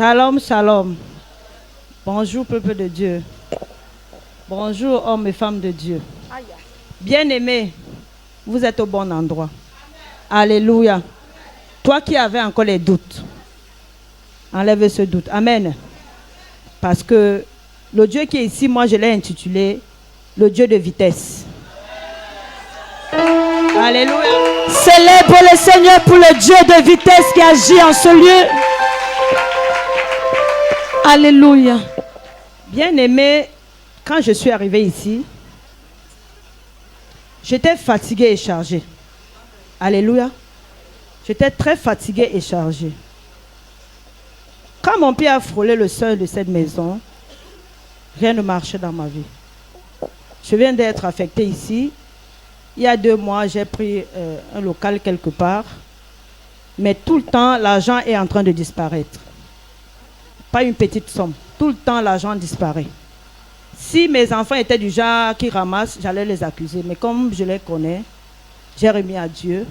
Shalom, shalom. Bonjour, peuple de Dieu. Bonjour, hommes et femmes de Dieu. Bien-aimés, vous êtes au bon endroit. Alléluia. Toi qui avais encore les doutes, enlève ce doute. Amen. Parce que le Dieu qui est ici, moi je l'ai intitulé le Dieu de vitesse. Alléluia. Célèbre le Seigneur pour le Dieu de vitesse qui agit en ce lieu. Alléluia. Bien-aimé, quand je suis arrivé ici, j'étais fatigué et chargé. Alléluia. J'étais très fatigué et chargé. Quand mon pied a frôlé le sol de cette maison, rien ne marchait dans ma vie. Je viens d'être affecté ici. Il y a 2 mois, j'ai pris un local quelque part. Mais tout le temps, l'argent est en train de disparaître. Pas une petite somme. Tout le temps, l'argent disparaît. Si mes enfants étaient du genre qui ramassent, j'allais les accuser. Mais comme je les connais, j'ai remis à Dieu.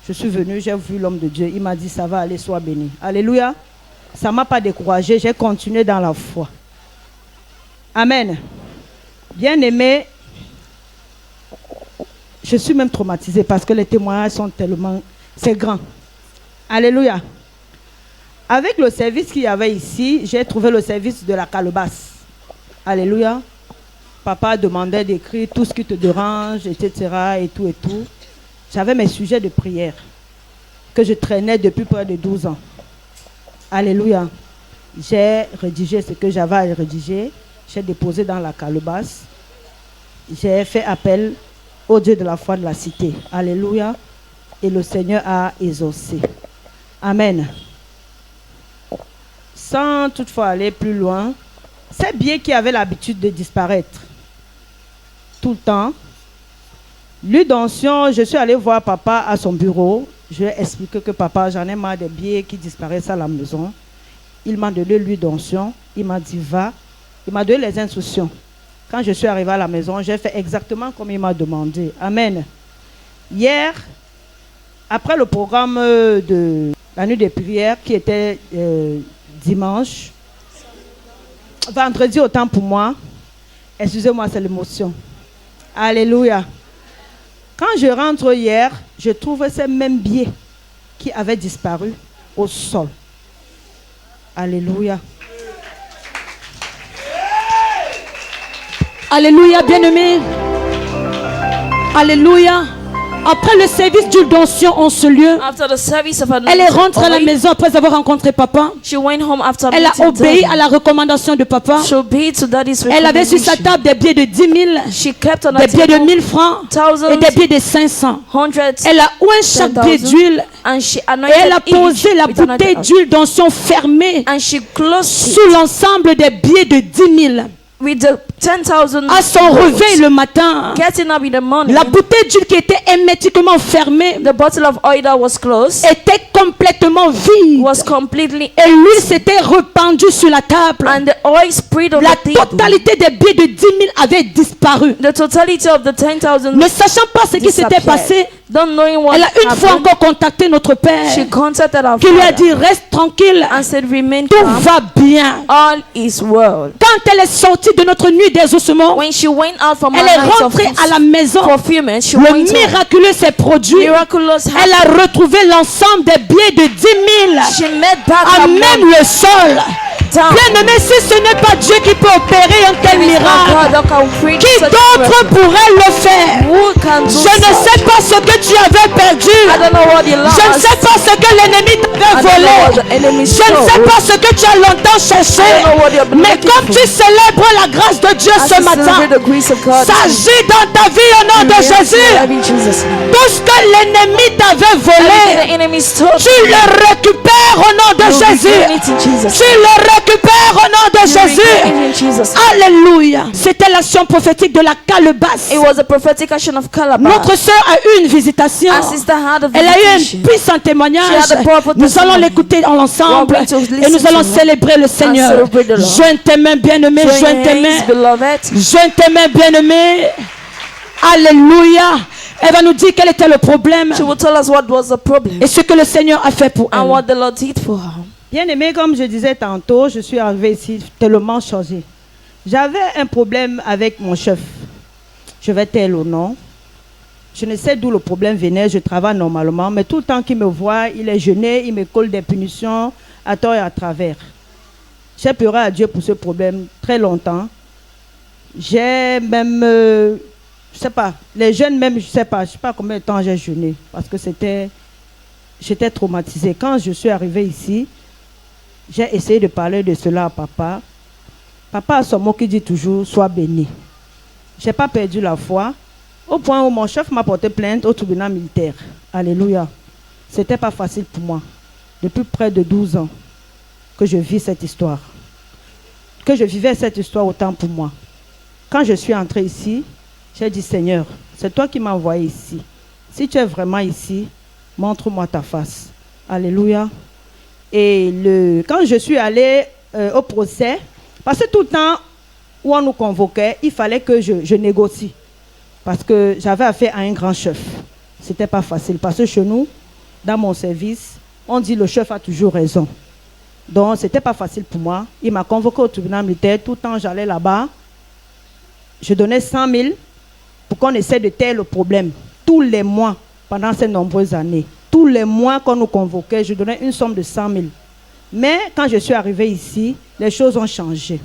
Je suis venu, j'ai vu l'homme de Dieu. Il m'a dit, ça va aller, sois béni. Alléluia. Ça ne m'a pas découragé. J'ai continué dans la foi. Amen. Bien-aimé, je suis même traumatisée parce que les témoignages sont tellement... C'est grand. Alléluia. Avec le service qu'il y avait ici, j'ai trouvé le service de la calebasse. Alléluia. Papa demandait d'écrire tout ce qui te dérange, etc. et tout et tout. J'avais mes sujets de prière que je traînais depuis près de 12 ans. Alléluia. J'ai rédigé ce que j'avais à rédiger. J'ai déposé dans la calebasse. J'ai fait appel au Dieu de la foi de la cité. Alléluia. Et le Seigneur a exaucé. Amen. Sans toutefois aller plus loin, ces biens qui avaient l'habitude de disparaître tout le temps, l'huile d'onction, je suis allé voir papa à son bureau. Je lui ai expliqué que papa, j'en ai marre des billets qui disparaissent à la maison. Il m'a donné l'huile d'onction. Il m'a dit, va. Il m'a donné les instructions. Quand je suis arrivé à la maison, j'ai fait exactement comme il m'a demandé. Amen. Hier, après le programme de la nuit des prières, qui était dimanche, vendredi autant pour moi, excusez-moi, c'est l'émotion. Alléluia. Quand je rentre hier, je trouve ces mêmes billets qui avaient disparu au sol. Alléluia. Alléluia, bien-aimé. Alléluia. Après le service d'huile d'onction en ce lieu, elle est rentrée à la maison après avoir rencontré papa. Elle a obéi à la recommandation de papa. Elle avait sur sa table des billets de 10 000, des billets de 1000 francs et des billets de 500. Elle a oué chaque billet d'huile et elle a posé la bouteille d'huile d'onction fermée sous l'ensemble des billets de 10 000. À son réveil le matin, la bouteille d'huile qui était hermétiquement fermée était complètement vide. Et l'huile s'était répandue sur la table. La totalité des billets de 10 000 avait disparu. Ne sachant pas ce qui s'était passé, elle a une fois encore contacté notre père qui lui a dit, reste tranquille, tout va bien. Quand elle est sortie de notre nuit d'exaucement, elle est rentrée à la maison. Le miraculeux s'est produit. Elle a retrouvé l'ensemble des billets de 10 000 à même le sol. Bien-aimé, si ce n'est pas Dieu qui peut opérer un tel miracle, qui d'autre pourrait le faire? Je ne sais pas ce que tu avais perdu. Je ne sais pas ce que l'ennemi t'avait volé. Je ne sais pas ce que tu as longtemps cherché. Mais comme tu célèbres la grâce de Dieu ce matin, s'agit dans ta vie au nom de Jésus. Tout ce que l'ennemi t'avait volé, tu le récupères au nom de Jésus. Tu le récupères au nom de Jésus. Alléluia. C'était l'action prophétique de la calebasse. Notre soeur a eu une visitation. Elle a eu un puissant témoignage. Nous allons l'écouter ensemble et nous allons célébrer le Seigneur. Joins tes mains, bien-aimés. Joins tes mains. Joins tes mains, bien-aimés. Alléluia. Elle va nous dire quel était le problème et ce que le Seigneur a fait pour elle. Bien aimé, comme je disais tantôt, je suis arrivée ici tellement changée. J'avais un problème avec mon chef. Je vais taire le nom. Je ne sais d'où le problème venait, je travaille normalement, mais tout le temps qu'il me voit, il est gêné, il me colle des punitions à tort et à travers. J'ai pleuré à Dieu pour ce problème très longtemps. J'ai même, je ne sais pas, les jeunes même, je ne sais pas combien de temps j'ai jeûné, parce que j'étais traumatisée. Quand je suis arrivée ici, j'ai essayé de parler de cela à papa. Papa a son mot qui dit toujours, sois béni. Je n'ai pas perdu la foi, au point où mon chef m'a porté plainte au tribunal militaire. Alléluia. Ce n'était pas facile pour moi. Depuis près de 12 ans que je vis cette histoire. Que je vivais cette histoire autant pour moi. Quand je suis entrée ici, j'ai dit, Seigneur, c'est toi qui m'as envoyé ici. Si tu es vraiment ici, montre-moi ta face. Alléluia. Et quand je suis allée au procès, parce que tout le temps où on nous convoquait, il fallait que je négocie. Parce que j'avais affaire à un grand chef. Ce n'était pas facile. Parce que chez nous, dans mon service, on dit le chef a toujours raison. Donc, ce n'était pas facile pour moi. Il m'a convoqué au tribunal militaire. Tout le temps, j'allais là-bas. Je donnais 100 000 pour qu'on essaie de taire le problème. Tous les mois, pendant ces nombreuses années. Tous les mois qu'on nous convoquait, je donnais une somme de 100 000. Mais quand je suis arrivée ici, les choses ont changé.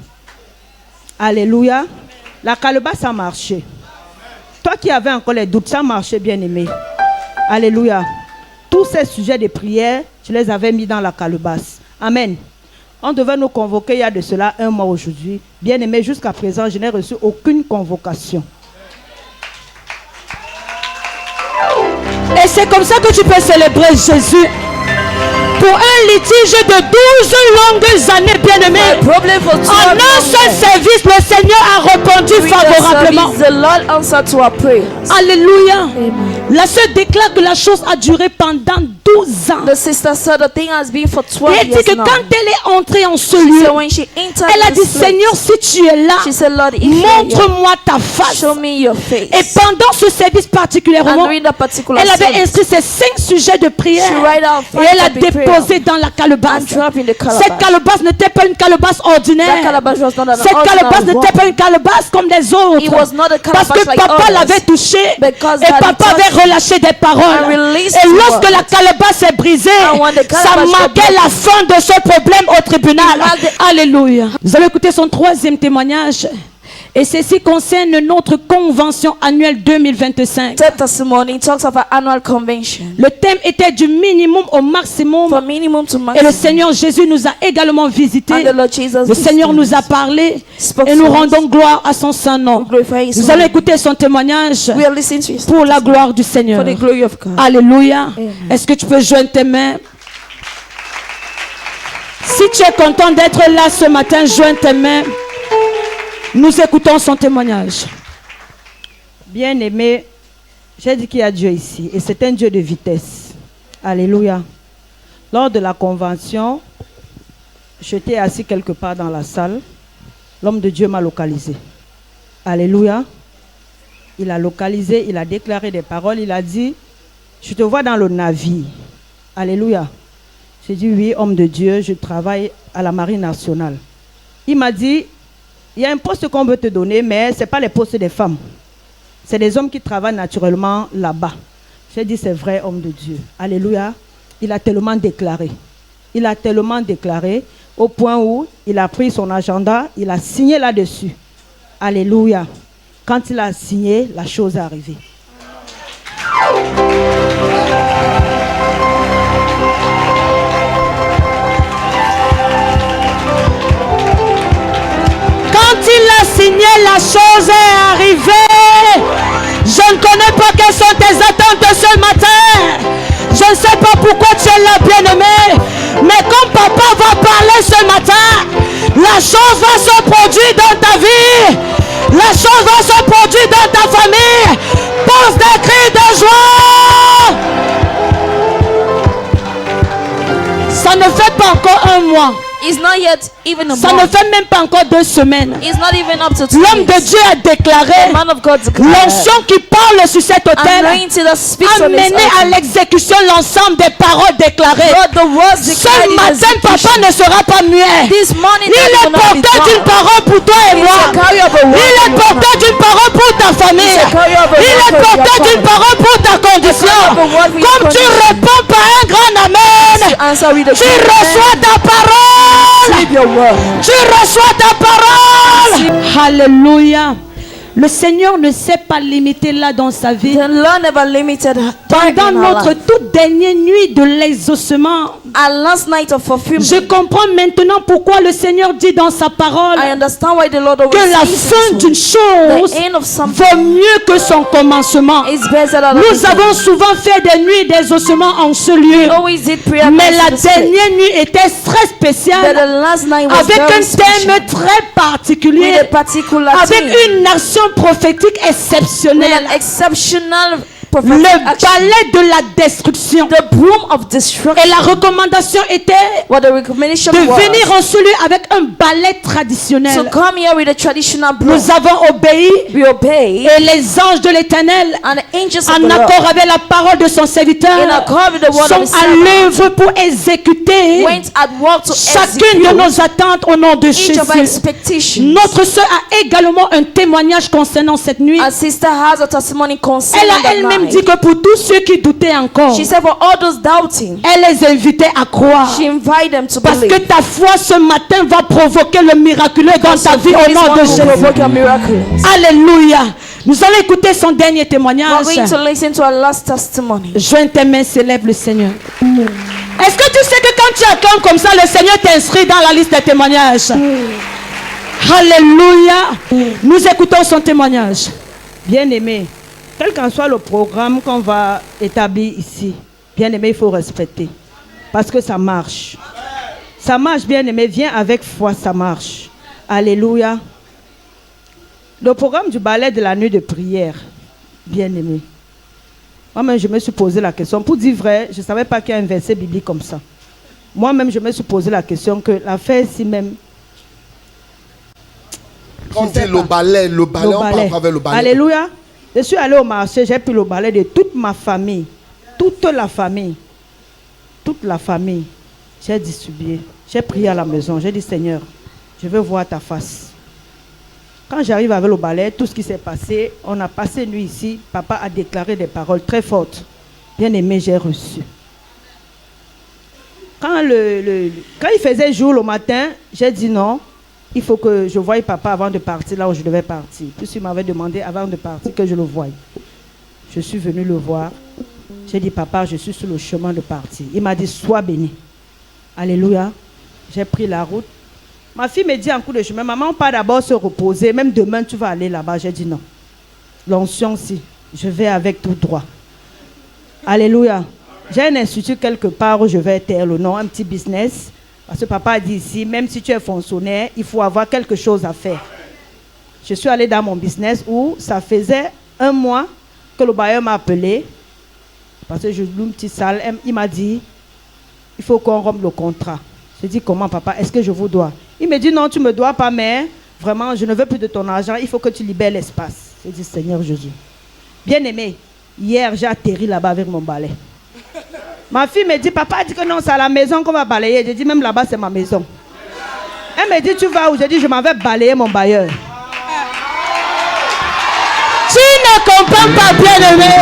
Alléluia. La calebasse a marché. Toi qui avais encore les doutes, ça marchait, bien aimé. Alléluia. Tous ces sujets de prière, je les avais mis dans la calebasse. Amen. On devait nous convoquer il y a de cela 1 mois aujourd'hui. Bien aimé, jusqu'à présent, je n'ai reçu aucune convocation. Et c'est comme ça que tu peux célébrer Jésus. Pour un litige de 12 longues années, bien-aimé, en un seul service, le Seigneur a répondu favorablement. Alléluia. La sœur déclare que la chose a duré pendant 12 ans. The sister said the thing has been for 12 et elle dit que now. quand elle est entrée en ce lieu, elle a dit, Seigneur, si tu es là, montre-moi ta face. Show me your face. Et pendant ce service particulièrement, elle avait inscrit ces 5 sujets de prière et elle a déposé dans la calebasse. Cette calebasse n'était pas une calebasse ordinaire. Cette calebasse n'était pas une calebasse comme les autres. Parce que papa l'avait touché et papa avait relâché des paroles. Et lorsque la calebasse est brisée, ça marquait la fin de ce problème au tribunal. Alléluia. Vous avez écouté son 3e témoignage. Et ceci concerne notre convention annuelle 2025. Le thème était du minimum au maximum. Et le Seigneur Jésus nous a également visités. Le Seigneur nous a parlé. Et nous rendons gloire à son saint nom. Nous allons écouter son témoignage pour la gloire du Seigneur. Alléluia. Est-ce que tu peux joindre tes mains? Si tu es content d'être là ce matin, joins tes mains. Nous écoutons son témoignage. Bien-aimé, j'ai dit qu'il y a Dieu ici. Et c'est un Dieu de vitesse. Alléluia. Lors de la convention, j'étais assis quelque part dans la salle. L'homme de Dieu m'a localisé. Alléluia. Il a localisé, il a déclaré des paroles. Il a dit, je te vois dans le navire. Alléluia. J'ai dit, oui, homme de Dieu, je travaille à la Marine nationale. Il m'a dit, il y a un poste qu'on veut te donner, mais ce n'est pas les postes des femmes. C'est des hommes qui travaillent naturellement là-bas. J'ai dit, c'est vrai, homme de Dieu. Alléluia. Il a tellement déclaré. Il a tellement déclaré au point où il a pris son agenda, il a signé là-dessus. Alléluia. Quand il a signé, la chose est arrivée. Il a signé, la chose est arrivée. Je ne connais pas quelles sont tes attentes ce matin. Je ne sais pas pourquoi tu es là, bien-aimé. Mais comme papa va parler ce matin, la chose va se produire dans ta vie. La chose va se produire dans ta famille. Pose des cris de joie. Ça ne fait pas encore 1 mois Ça ne fait même pas encore 2 semaines. L'homme de Dieu a déclaré l'onction qui parle sur cet autel a mené à l'exécution l'ensemble des paroles déclarées. Ce matin, papa ne sera pas muet. Il est porteur d'une parole pour toi et moi. Il est porteur d'une parole pour ta famille. Il est porteur d'une parole pour ta condition. Comme tu réponds par un grand amen, tu reçois ta parole. Tu reçois ta parole. Alléluia. Le Seigneur ne s'est pas limité là dans sa vie. Pendant notre toute dernière nuit de l'exaucement, je comprends maintenant pourquoi le Seigneur dit dans sa parole que la fin d'une chose vaut mieux que son commencement. Nous avons souvent fait des nuits d'exaucement en ce lieu, mais la dernière nuit était très spéciale, avec un thème très particulier, avec une action prophétique exceptionnelle. Le balai de la destruction. Et la recommandation était de venir en ce lieu avec un balai traditionnel. Nous avons obéi. Et les anges de l'Éternel, en accord avec la parole de son serviteur, sont à l'œuvre pour exécuter chacune de nos attentes au nom de Jésus. Notre soeur a également un témoignage concernant cette nuit. Elle a elle-même dit que pour tous ceux qui doutaient encore, elle les invitait à croire. Parce que ta foi ce matin va provoquer le miraculeux dans ta vie au nom de Jésus. Alléluia. Nous allons écouter son dernier témoignage. Joins tes mains, célèbre le Seigneur. Est-ce que tu sais que quand tu acclames comme ça, le Seigneur t'inscrit dans la liste des témoignages? Alléluia. Nous écoutons son témoignage. Bien-aimé, quel qu'en soit le programme qu'on va établir ici, bien-aimé, il faut respecter. Parce que ça marche. Ça marche, bien-aimé. Viens avec foi, ça marche. Alléluia. Le programme du ballet de la nuit de prière, bien-aimé. Moi-même, je me suis posé la question. Pour dire vrai, je ne savais pas qu'il y a un verset biblique comme ça. Moi-même, je me suis posé la question que l'affaire ici même... Quand on dit le balai, on parle avec le balai. Alléluia. Je suis allé au marché, j'ai pris le balai de toute ma famille. Toute la famille. Toute la famille. J'ai distribué. J'ai prié à la maison. J'ai dit, Seigneur, je veux voir ta face. Quand j'arrive avec le balai, tout ce qui s'est passé, on a passé nuit ici. Papa a déclaré des paroles très fortes. Bien aimé, j'ai reçu. Quand il faisait jour le matin, j'ai dit non. Il faut que je voie papa avant de partir là où je devais partir. Puisqu'il m'avait demandé avant de partir que je le voie. Je suis venu le voir. J'ai dit, papa, je suis sur le chemin de partir. Il m'a dit, sois béni. Alléluia. J'ai pris la route. Ma fille me dit en cours de chemin, maman, on part d'abord se reposer. Même demain, tu vas aller là-bas. J'ai dit non. L'onction, si. Je vais avec tout droit. Alléluia. J'ai un institut quelque part où je vais taire le nom, un petit business. Parce que papa a dit ici, même si tu es fonctionnaire, il faut avoir quelque chose à faire. Je suis allée dans mon business où ça faisait 1 mois que le bailleur m'a appelé. Parce que je loue une petite salle. Il m'a dit, il faut qu'on rompe le contrat. J'ai dit, comment papa, est-ce que je vous dois? Il me dit, non, tu ne me dois pas, mais vraiment, je ne veux plus de ton argent. Il faut que tu libères l'espace. J'ai dit, Seigneur Jésus. Bien aimé, hier, j'ai atterri là-bas avec mon balai. Ma fille me dit, papa a dit que non, c'est à la maison qu'on va balayer. J'ai dit, même là-bas, c'est ma maison. Elle me dit, tu vas où? J'ai dit, je m'en vais balayer mon bailleur. Tu ne comprends pas, bien-aimé.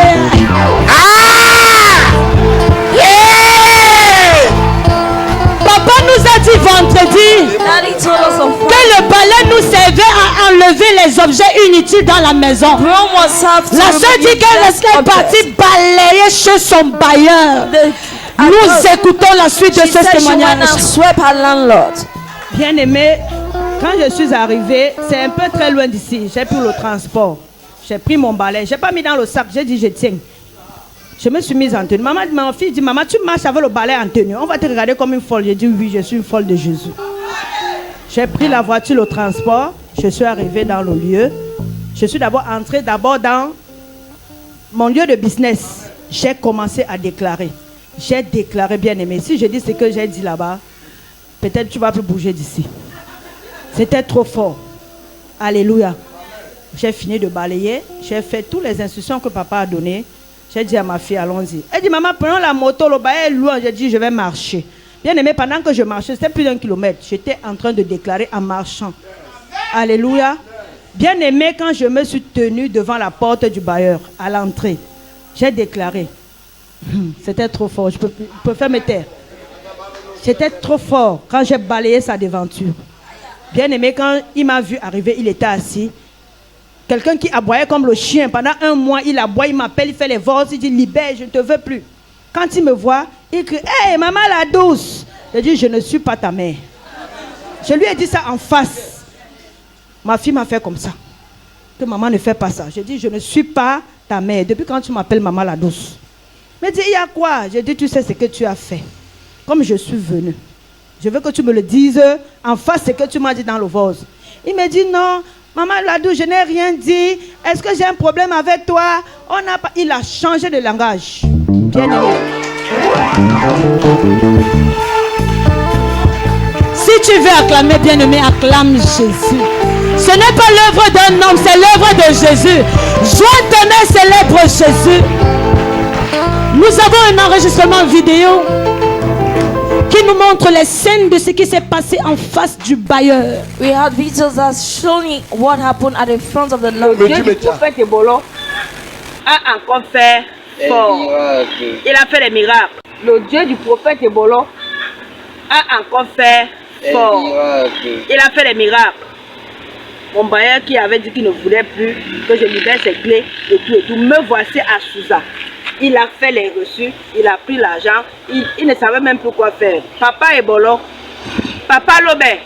Papa nous a dit vendredi que le balai nous servait à enlever les objets inutiles dans la maison. La soeur dit qu'elle est partie balayer chez son bailleur. Nous écoutons la suite de ce témoignage. Bien aimé, quand je suis arrivée, c'est un peu très loin d'ici. J'ai pris le transport. J'ai pris mon balai. Je n'ai pas mis dans le sac. J'ai dit, je tiens. Je me suis mise en tenue. Ma fille dit, maman, tu marches avec le balai en tenue. On va te regarder comme une folle. J'ai dit, oui, je suis une folle de Jésus. J'ai pris la voiture, le transport. Je suis arrivée dans le lieu. Je suis d'abord entrée dans mon lieu de business. J'ai commencé à déclarer. J'ai déclaré, bien aimé. Si je dis ce que j'ai dit là-bas, peut-être tu vas plus bouger d'ici. C'était trop fort. Alléluia. J'ai fini de balayer. J'ai fait toutes les instructions que papa a données. J'ai dit à ma fille, allons-y. Elle dit, maman, prenons la moto, le bail est loin. J'ai dit, je vais marcher. Bien aimé, pendant que je marchais, c'était plus d'1 kilomètre. J'étais en train de déclarer en marchant. Alléluia. Bien aimé, quand je me suis tenue devant la porte du bailleur, à l'entrée, j'ai déclaré. C'était trop fort. Je peux faire me taire. C'était trop fort quand j'ai balayé sa devanture. Bien aimé, quand il m'a vu arriver, il était assis. Quelqu'un qui aboyait comme le chien. Pendant 1 mois, il aboie, il m'appelle, il fait les voix, il dit, libère, je ne te veux plus. Quand il me voit, il crie, hé, maman la douce. Je dis, je ne suis pas ta mère. Je lui ai dit ça en face. Ma fille m'a fait comme ça. Que maman ne fait pas ça. Je dis, je ne suis pas ta mère. Depuis quand tu m'appelles maman la douce? Mais dit, il y a quoi? Je dis, tu sais ce que tu as fait. Comme je suis venue. Je veux que tu me le dises en face ce que tu m'as dit dans le vase. Il me dit, non, maman la douce, je n'ai rien dit. Est-ce que j'ai un problème avec toi? On n'a pas... Il a changé de langage. Bien aimé. Si tu veux acclamer, bien aimé, acclame Jésus. Ce n'est pas l'œuvre d'un homme, c'est l'œuvre de Jésus. Joie tes mains, célèbre Jésus. Nous avons un enregistrement vidéo qui nous montre les scènes de ce qui s'est passé en face du bailleur. We had videos that showing what happened at the front of the Lord. Le Dieu du prophète Ebolo a encore fait fort. Il a fait des miracles. Le Dieu du prophète Ebolo a encore fait fort. Il a fait des miracles. Mon bailleur qui avait dit qu'il ne voulait plus que je libère ses clés et tout. Me voici à Souza. Il a fait les reçus, il a pris l'argent, il ne savait même plus quoi faire. Papa Ebolo, Papa Lobé,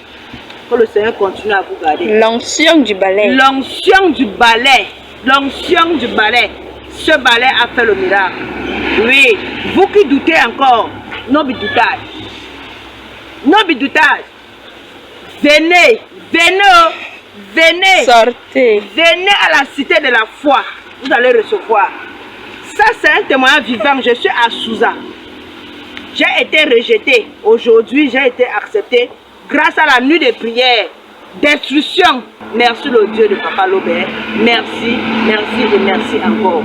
que le Seigneur continue à vous garder. L'onction du balai. L'onction du balai. L'onction du balai. Ce balai a fait le miracle. Oui, vous qui doutez encore, non bidoutage. Non bidoutage. Venez, venez, venez. Sortez. Venez à la cité de la foi. Vous allez recevoir. Ça, c'est un témoignage vivant. Je suis à Souza. J'ai été rejeté. Aujourd'hui, j'ai été accepté grâce à la nuit de prière, d'instruction. Merci le Dieu de Papa Lobé. Merci, merci et merci encore.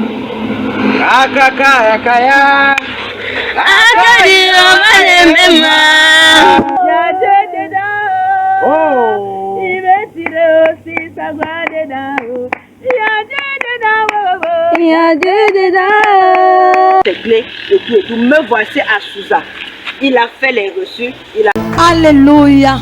Il veut tirer aussi sa voix dedans. Il y a Dieu dedans. C'est clé et tout. Me voici à Souza. Il a fait les reçus. Alléluia.